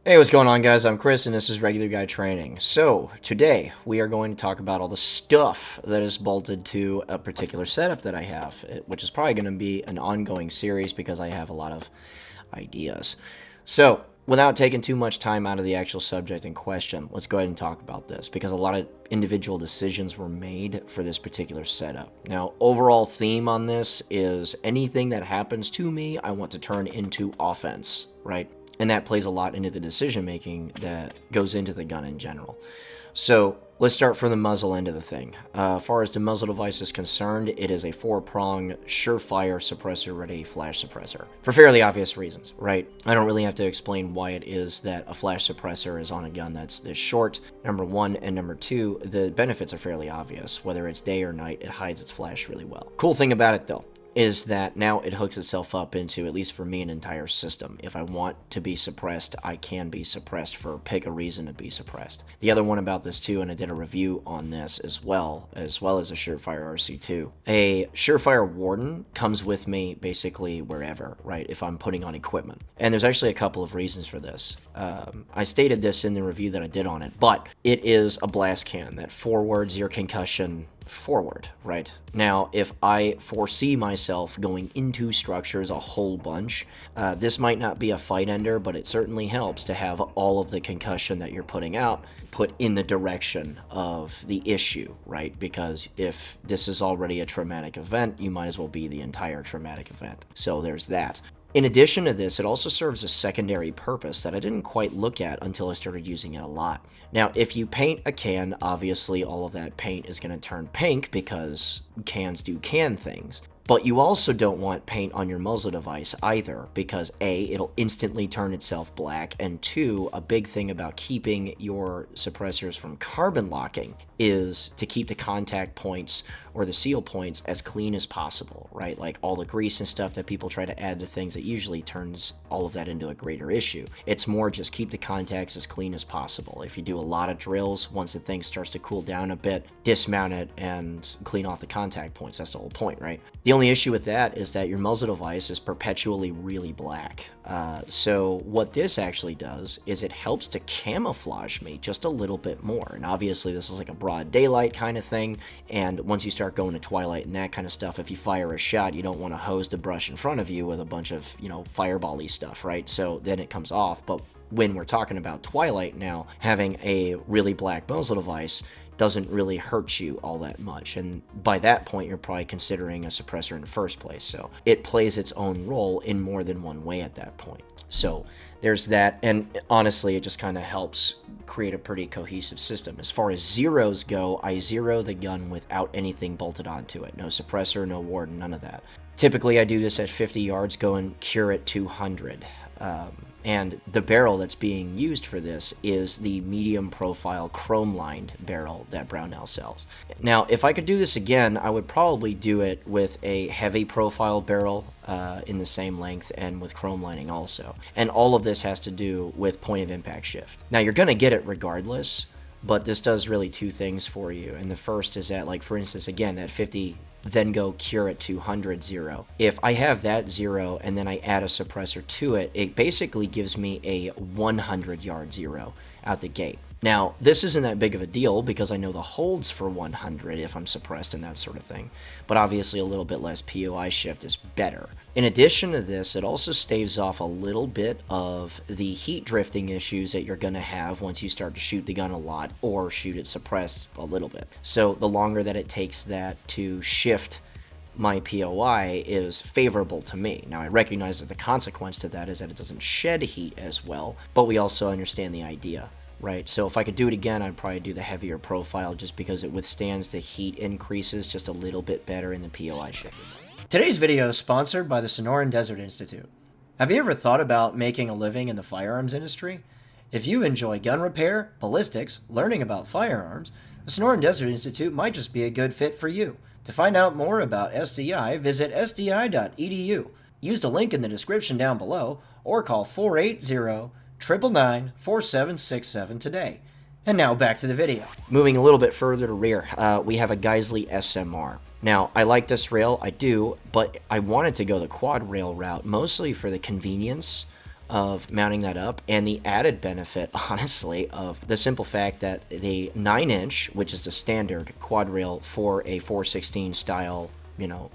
Hey, what's going on, guys? I'm Chris, and this is Regular Guy Training. So, today, we are going to talk about all the stuff that is bolted to a particular setup that I have, which is probably going to be an ongoing series because I have a lot of ideas. So, without taking too much time out of the actual subject in question, let's go ahead and talk about this because a lot of individual decisions were made for this particular setup. Now, overall theme on this is anything that happens to me, I want to turn into offense, right? And that plays a lot into the decision making that goes into the gun in general. So let's start from the muzzle end of the thing. As far as the muzzle device is concerned, it is a 4-prong surefire suppressor ready flash suppressor for fairly obvious reasons, right? I don't really have to explain why it is that a flash suppressor is on a gun that's this short, number one, and number two, the benefits are fairly obvious. Whether it's day or night, it hides its flash really well. Cool thing about it though is that now it hooks itself up into, at least for me, an entire system. If I want to be suppressed, I can be suppressed for pick a reason to be suppressed. The other one about this too, and I did a review on this as well as a Surefire RC2. A Surefire Warden comes with me basically wherever, right, if I'm putting on equipment. And there's actually a couple of reasons for this. I stated this in the review that I did on it, but it is a blast can that forwards your concussion forward, right? Now, if I foresee myself going into structures a whole bunch, this might not be a fight ender, but it certainly helps to have all of the concussion that you're putting out put in the direction of the issue, right? Because if this is already a traumatic event, you might as well be the entire traumatic event. So there's that. In addition to this, it also serves a secondary purpose that I didn't quite look at until I started using it a lot. Now, if you paint a can, obviously all of that paint is going to turn pink because cans do can things. But you also don't want paint on your muzzle device either because A, it'll instantly turn itself black, and two, a big thing about keeping your suppressors from carbon locking is to keep the contact points or the seal points as clean as possible, right? Like all the grease and stuff that people try to add to things, that usually turns all of that into a greater issue. It's more just keep the contacts as clean as possible. If you do a lot of drills, once the thing starts to cool down a bit, dismount it and clean off the contact points. That's the whole point, right? The only issue with that is that your muzzle device is perpetually really black. So what this actually does is it helps to camouflage me just a little bit more. And obviously this is like a broad daylight kind of thing. And once you start going to twilight and that kind of stuff, if you fire a shot, you don't want to hose the brush in front of you with a bunch of, fireball-y stuff, right? So then it comes off. But when we're talking about twilight now, having a really black muzzle device doesn't really hurt you all that much, and by that point you're probably considering a suppressor in the first place, so it plays its own role in more than one way at that point. So there's that, and honestly it just kind of helps create a pretty cohesive system. As far as zeros go, I zero the gun without anything bolted onto it. No suppressor, no warden, none of that. Typically I do this at 50 yards, go and cure at 200. And the barrel that's being used for this is the medium profile chrome lined barrel that Brownell sells. Now, if I could do this again, I would probably do it with a heavy profile barrel in the same length and with chrome lining also. And all of this has to do with point of impact shift. Now, you're going to get it regardless, but this does really two things for you. And the first is that, like, for instance, again, that 50 then go cure at 200 zero. If I have that zero and then I add a suppressor to it, it basically gives me a 100 yard zero out the gate. Now, this isn't that big of a deal because I know the holds for 100 if I'm suppressed and that sort of thing, but obviously a little bit less POI shift is better. In addition to this, it also staves off a little bit of the heat drifting issues that you're going to have once you start to shoot the gun a lot or shoot it suppressed a little bit. So the longer that it takes that to shift my POI is favorable to me. Now, I recognize that the consequence to that is that it doesn't shed heat as well, but we also understand the idea, right? So if I could do it again, I'd probably do the heavier profile just because it withstands the heat increases just a little bit better in the POI shift. Today's video is sponsored by the Sonoran Desert Institute. Have you ever thought about making a living in the firearms industry? If you enjoy gun repair, ballistics, learning about firearms, the Sonoran Desert Institute might just be a good fit for you. To find out more about SDI, visit sdi.edu. Use the link in the description down below or call 480-999-4767 today. And now back to the video. Moving a little bit further to rear, we have a Geisley SMR. Now, I like this rail, I do, but I wanted to go the quad rail route mostly for the convenience of mounting that up, and the added benefit, honestly, of the simple fact that the 9-inch, which is the standard quad rail for a 416 style,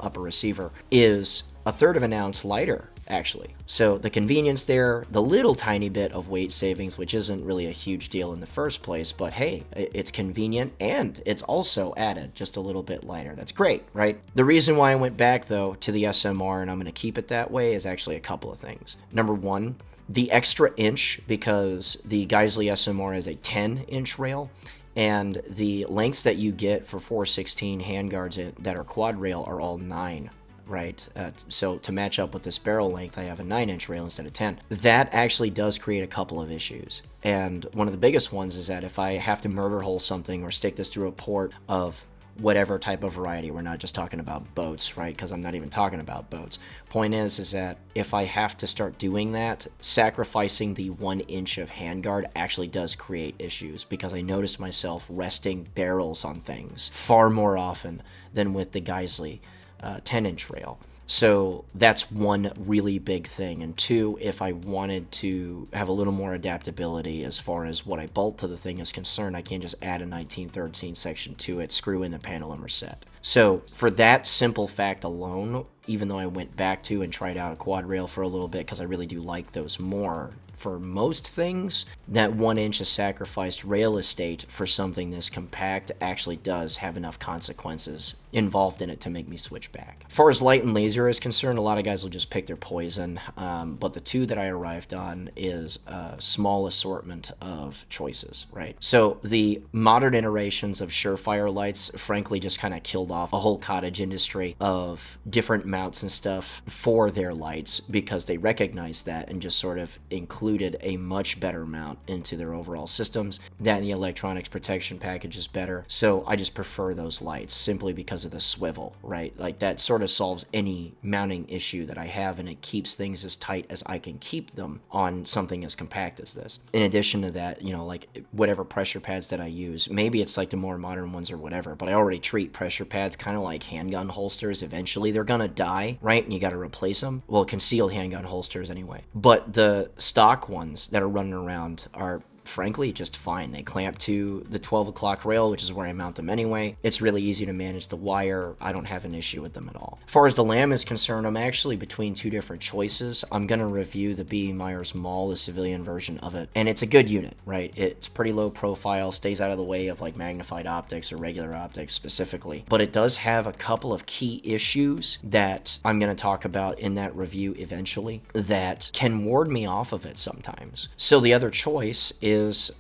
upper receiver, is a third of an ounce lighter, actually. So the convenience there, the little tiny bit of weight savings, which isn't really a huge deal in the first place, but hey, it's convenient, and it's also added just a little bit lighter. That's great, right? The reason why I went back, though, to the SMR, and I'm going to keep it that way, is actually a couple of things. Number one, the extra inch, because the Geisley SMR is a 10-inch rail, and the lengths that you get for 416 handguards that are quad rail are all 9. Right, so to match up with this barrel length, I have a 9-inch rail instead of 10. That actually does create a couple of issues, and one of the biggest ones is that if I have to murder hole something or stick this through a port of whatever type of variety, we're not just talking about boats, right? Because I'm not even talking about boats. Point is that if I have to start doing that, sacrificing the 1 inch of handguard actually does create issues, because I noticed myself resting barrels on things far more often than with the Geisley 10-inch rail. So that's one really big thing. And two, if I wanted to have a little more adaptability as far as what I bolt to the thing is concerned, I can't just add a 1913 section to it, screw in the panel, and reset. So for that simple fact alone, even though I went back to and tried out a quad rail for a little bit because I really do like those more, for most things, that 1 inch of sacrificed rail estate for something this compact actually does have enough consequences involved in it to make me switch back. As far as light and laser is concerned, a lot of guys will just pick their poison, but the two that I arrived on is a small assortment of choices, right? So the modern iterations of Surefire lights frankly just kind of killed off a whole cottage industry of different mounts and stuff for their lights, because they recognized that and just sort of included a much better mount into their overall systems. That and the electronics protection package is better, so I just prefer those lights simply because of the swivel, right? Like, that sort of solves any mounting issue that I have, and it keeps things as tight as I can keep them on something as compact as this. In addition to that, like whatever pressure pads that I use, maybe it's like the more modern ones or whatever, but I already treat pressure pads kind of like handgun holsters. Eventually they're gonna die, right? And you gotta replace them. Well, concealed handgun holsters anyway. But the stock ones that are running around are frankly just fine. They clamp to the 12 o'clock rail, which is where I mount them anyway. It's really easy to manage the wire. I don't have an issue with them at all. As far as the lamb is concerned, I'm actually between two different choices. I'm going to review the B. Myers Mall, the civilian version of it, and it's a good unit, right? It's pretty low profile, stays out of the way of like magnified optics or regular optics specifically, but it does have a couple of key issues that I'm going to talk about in that review eventually that can ward me off of it sometimes. So the other choice is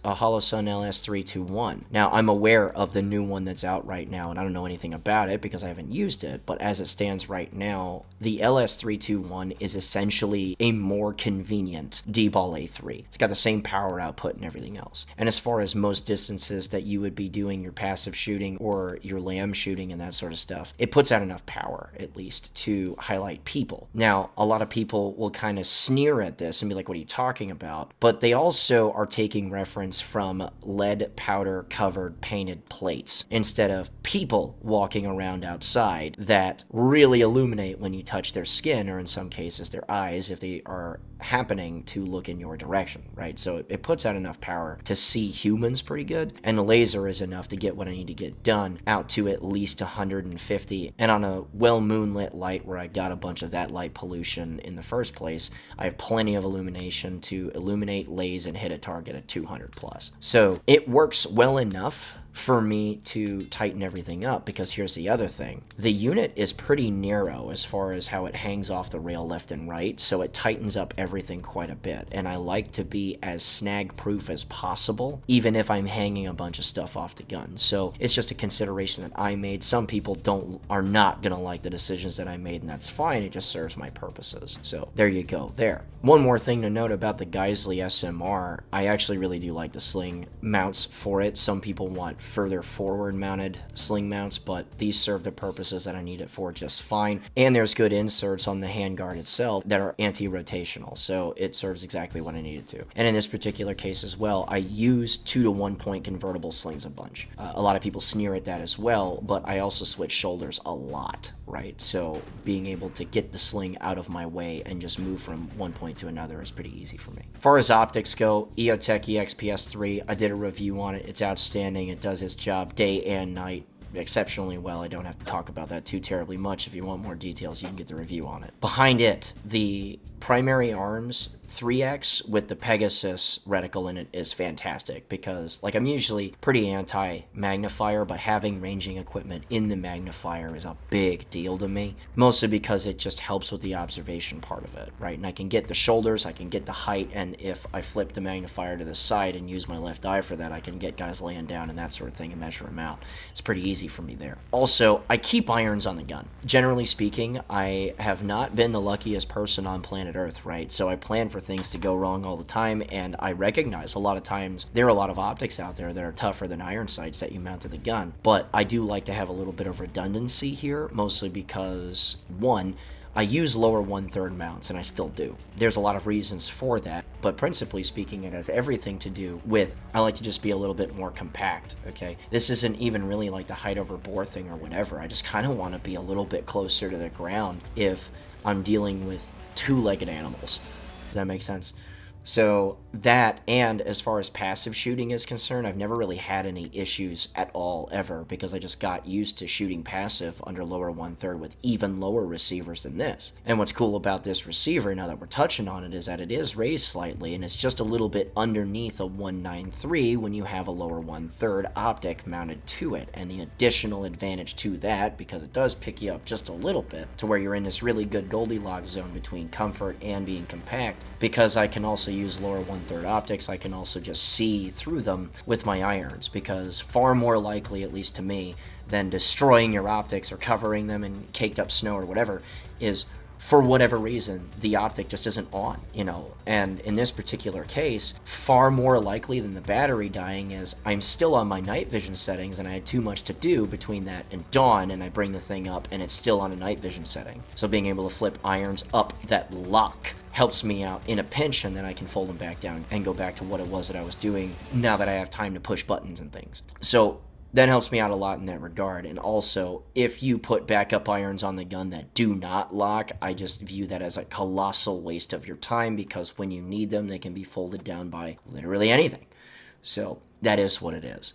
a Holosun LS321. Now, I'm aware of the new one that's out right now, and I don't know anything about it because I haven't used it, but as it stands right now, the LS321 is essentially a more convenient D-Ball A3. It's got the same power output and everything else. And as far as most distances that you would be doing your passive shooting or your lamb shooting and that sort of stuff, it puts out enough power, at least, to highlight people. Now, a lot of people will kind of sneer at this and be like, what are you talking about? But they also are taking reference from lead powder covered painted plates instead of people walking around outside that really illuminate when you touch their skin, or in some cases their eyes if they are happening to look in your direction, right? So it puts out enough power to see humans pretty good, and the laser is enough to get what I need to get done out to at least 150. And on a well moonlit light where I got a bunch of that light pollution in the first place, I have plenty of illumination to illuminate, laze, and hit a target at 200 plus. So it works well enough for me to tighten everything up, because here's the other thing. The unit is pretty narrow as far as how it hangs off the rail left and right, so it tightens up everything quite a bit, and I like to be as snag proof as possible, even if I'm hanging a bunch of stuff off the gun. So it's just a consideration that I made. Some people are not gonna like the decisions that I made, and that's fine. It just serves my purposes. So there you go there. One more thing to note about the Geisley SMR, I actually really do like the sling mounts for it. Some people want further forward mounted sling mounts, but these serve the purposes that I need it for just fine. And there's good inserts on the handguard itself that are anti-rotational, so it serves exactly what I need it to. And in this particular case as well, I use 2 to 1 point convertible slings a bunch. A lot of people sneer at that as well, but I also switch shoulders a lot, right? So being able to get the sling out of my way and just move from one point to another is pretty easy for me. As far as optics go, EOTech EXPS3, I did a review on it. It's outstanding. It does its job day and night exceptionally well. I don't have to talk about that too terribly much. If you want more details, you can get the review on it. Behind it, the primary arms 3X with the Pegasus reticle in it is fantastic, because like I'm usually pretty anti-magnifier, but having ranging equipment in the magnifier is a big deal to me, mostly because it just helps with the observation part of it, right? And I can get the shoulders, I can get the height, and if I flip the magnifier to the side and use my left eye for that, I can get guys laying down and that sort of thing and measure them out. It's pretty easy for me there. Also, I keep irons on the gun. Generally speaking, I have not been the luckiest person on planet Earth, right? So I plan for things to go wrong all the time, and I recognize a lot of times there are a lot of optics out there that are tougher than iron sights that you mount to the gun, but I do like to have a little bit of redundancy here, mostly because, one, I use lower 1/3 mounts, and I still do. There's a lot of reasons for that, but principally speaking, it has everything to do with I like to just be a little bit more compact, okay? This isn't even really like the height over bore thing or whatever. I just kind of want to be a little bit closer to the ground if I'm dealing with two-legged animals. Does that make sense? So that, and as far as passive shooting is concerned, I've never really had any issues at all ever, because I just got used to shooting passive under lower 1/3 with even lower receivers than this. And what's cool about this receiver, now that we're touching on it, is that it is raised slightly, and it's just a little bit underneath a 193 when you have a lower 1/3 optic mounted to it. And the additional advantage to that, because it does pick you up just a little bit to where you're in this really good Goldilocks zone between comfort and being compact, because I can also use lower 1/3 optics, I can also just see through them with my irons, because far more likely, at least to me, than destroying your optics or covering them in caked up snow or whatever, is for whatever reason the optic just isn't on, you know. And in this particular case, far more likely than the battery dying is I'm still on my night vision settings and I had too much to do between that and dawn, and I bring the thing up and it's still on a night vision setting. So being able to flip irons up that lock helps me out in a pinch, and then I can fold them back down and go back to what it was that I was doing now that I have time to push buttons and things. So that helps me out a lot in that regard. And also, if you put backup irons on the gun that do not lock, I just view that as a colossal waste of your time, because when you need them, they can be folded down by literally anything. So that is what it is.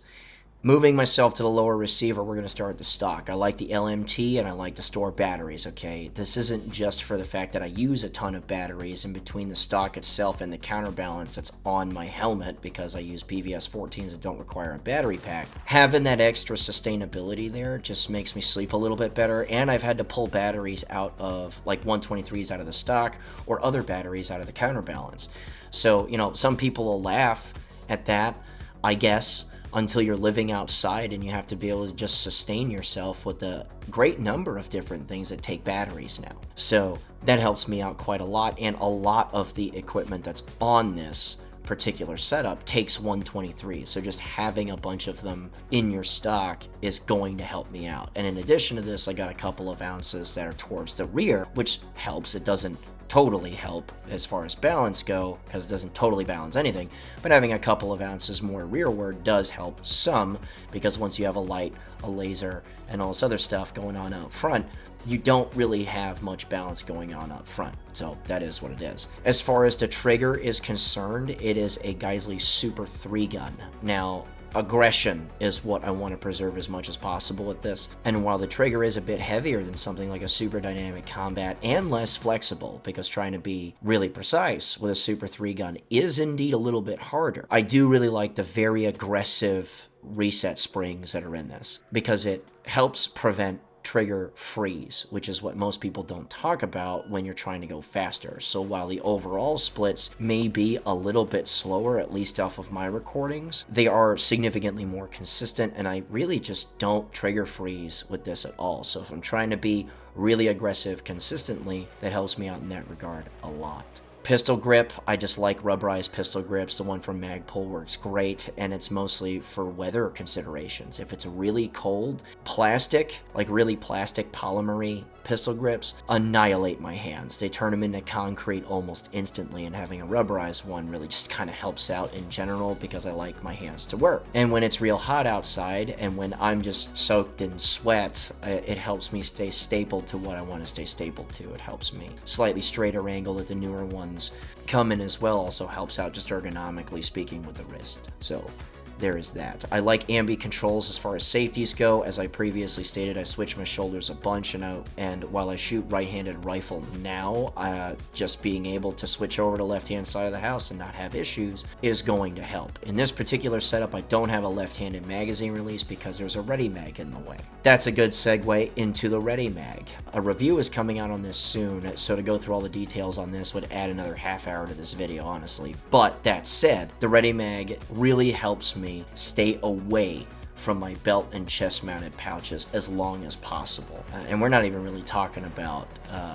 Moving myself to the lower receiver, we're going to start with the stock. I like the LMT, and I like to store batteries, okay? This isn't just for the fact that I use a ton of batteries in between the stock itself and the counterbalance that's on my helmet, because I use PVS 14s that don't require a battery pack. Having that extra sustainability there just makes me sleep a little bit better, and I've had to pull batteries out of, like 123s out of the stock, or other batteries out of the counterbalance. So, you know, some people will laugh at that, I guess, until you're living outside and you have to be able to just sustain yourself with a great number of different things that take batteries now. So that helps me out quite a lot, and a lot of the equipment that's on this particular setup takes 123, so just having a bunch of them in your stock is going to help me out. And in addition to this, I got a couple of ounces that are towards the rear, which helps. It doesn't totally help as far as balance go, because it doesn't totally balance anything, but having a couple of ounces more rearward does help some, because once you have a light, a laser, and all this other stuff going on out front, you don't really have much balance going on up front. So that is what it is. As far as the trigger is concerned, it is a Geisley Super 3 gun. Now, aggression is what I want to preserve as much as possible with this, and while the trigger is a bit heavier than something like a Super Dynamic Combat and less flexible, because trying to be really precise with a Super 3 gun is indeed a little bit harder, I do really like the very aggressive reset springs that are in this, because it helps prevent trigger freeze, which is what most people don't talk about when you're trying to go faster. So while the overall splits may be a little bit slower, at least off of my recordings, they are significantly more consistent, and I really just don't trigger freeze with this at all. So if I'm trying to be really aggressive consistently, that helps me out in that regard a lot. Pistol grip, I just like rubberized pistol grips. The one from Magpul works great, and it's mostly for weather considerations. If it's really cold, plastic, like really plastic polymery pistol grips, annihilate my hands. They turn them into concrete almost instantly, and having a rubberized one really just kind of helps out in general because I like my hands to work. And when it's real hot outside and when I'm just soaked in sweat, it helps me stay stapled to what I want to stay stapled to. It helps me. Slightly straighter angle that the newer ones come in as well also helps out just ergonomically speaking with the wrist. So there is that. I like ambi controls as far as safeties go. As I previously stated, I switch my shoulders a bunch, and while I shoot right-handed rifle now, just being able to switch over to left-hand side of the house and not have issues is going to help. In this particular setup, I don't have a left-handed magazine release because there's a ready mag in the way. That's a good segue into the ready mag. A review is coming out on this soon, so to go through all the details on this would add another half hour to this video, honestly. But that said, the ready mag really helps me stay away from my belt and chest mounted pouches as long as possible. And we're not even really talking about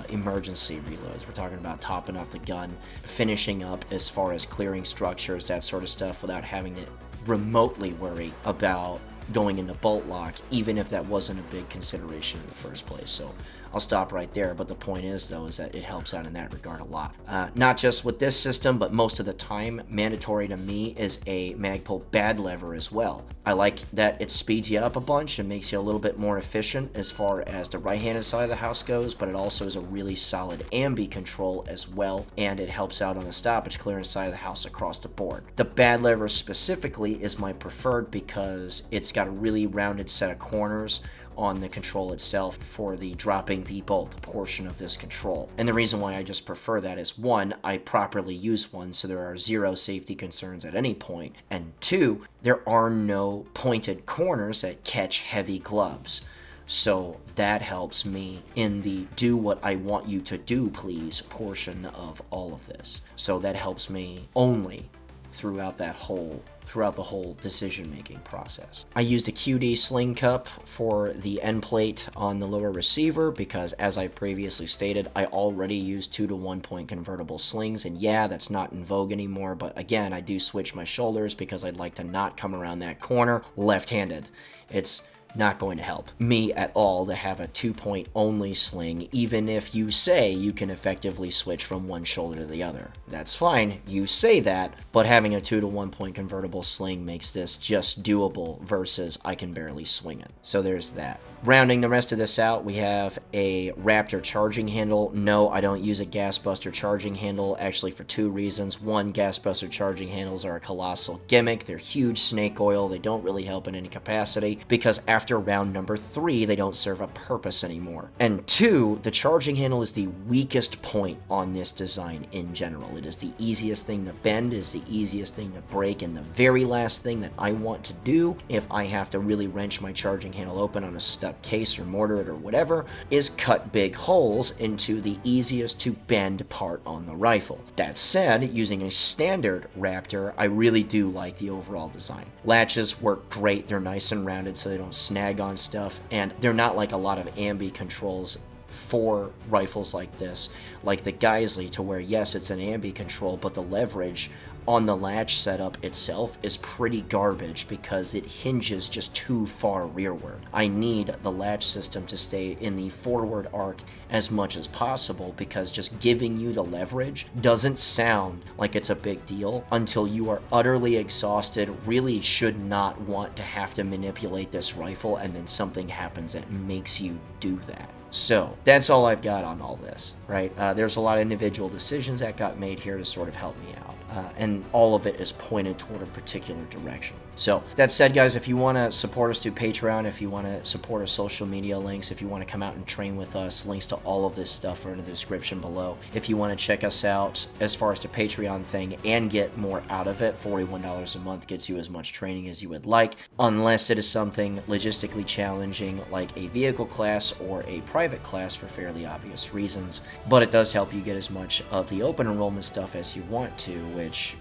emergency reloads. We're talking about topping off the gun, finishing up as far as clearing structures, that sort of stuff, without having to remotely worry about going into bolt lock, even if that wasn't a big consideration in the first place. So I'll stop right there, but the point is, though, is that it helps out in that regard a lot. Not just with this system, but most of the time, mandatory to me is a Magpul bad lever as well. I like that it speeds you up a bunch and makes you a little bit more efficient as far as the right-handed side of the house goes, but it also is a really solid ambi control as well, and it helps out on the stoppage clearance side of the house across the board. The bad lever specifically is my preferred because it's got a really rounded set of corners on the control itself for the dropping the bolt portion of this control. And the reason why I just prefer that is, one, I properly use one, so there are zero safety concerns at any point, and two, there are no pointed corners that catch heavy gloves. So that helps me in the do what I want you to do please portion of all of this. So that helps me only throughout the whole decision-making process. I used a QD sling cup for the end plate on the lower receiver because, as I previously stated, I already use 2-to-1 point convertible slings, and yeah, that's not in vogue anymore, but again, I do switch my shoulders because I'd like to not come around that corner left-handed. It's not going to help me at all to have a 2-point only sling, even if you say you can effectively switch from one shoulder to the other. That's fine, you say that, but having a 2-to-1 point convertible sling makes this just doable versus I can barely swing it. So there's that. Rounding the rest of this out, we have a Raptor charging handle. No, I don't use a gas buster charging handle, actually for two reasons. One, gas buster charging handles are a colossal gimmick. They're huge snake oil. They don't really help in any capacity because after round number 3, they don't serve a purpose anymore. And two, the charging handle is the weakest point on this design in general. It is the easiest thing to bend, is the easiest thing to break, and the very last thing that I want to do if I have to really wrench my charging handle open on a stuck case or mortar it or whatever is cut big holes into the easiest to bend part on the rifle. That said, using a standard Raptor, I really do like the overall design. Latches work great. They're nice and rounded so they don't snag on stuff, and they're not like a lot of ambi controls for rifles like this, like the Geisley, to where yes, it's an ambi control, but the leverage on the latch setup itself is pretty garbage because it hinges just too far rearward. I need the latch system to stay in the forward arc as much as possible because just giving you the leverage doesn't sound like it's a big deal until you are utterly exhausted, really should not want to have to manipulate this rifle, and then something happens that makes you do that. So that's all I've got on all this, right? There's a lot of individual decisions that got made here to sort of help me out. And all of it is pointed toward a particular direction. So that said, guys, if you want to support us through Patreon, if you want to support our social media links, if you want to come out and train with us, links to all of this stuff are in the description below. If you want to check us out as far as the Patreon thing and get more out of it, $41 a month gets you as much training as you would like, unless it is something logistically challenging like a vehicle class or a private class for fairly obvious reasons. But it does help you get as much of the open enrollment stuff as you want to, which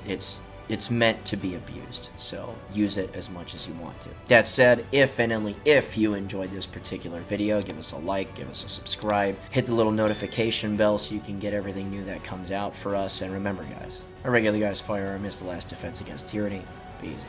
it's it's meant to be abused, so use it as much as you want to. That said, if and only if you enjoyed this particular video, give us a like, give us a subscribe, hit the little notification bell so you can get everything new that comes out for us, and remember guys, a regular guy's firearm is the last defense against tyranny. Be easy.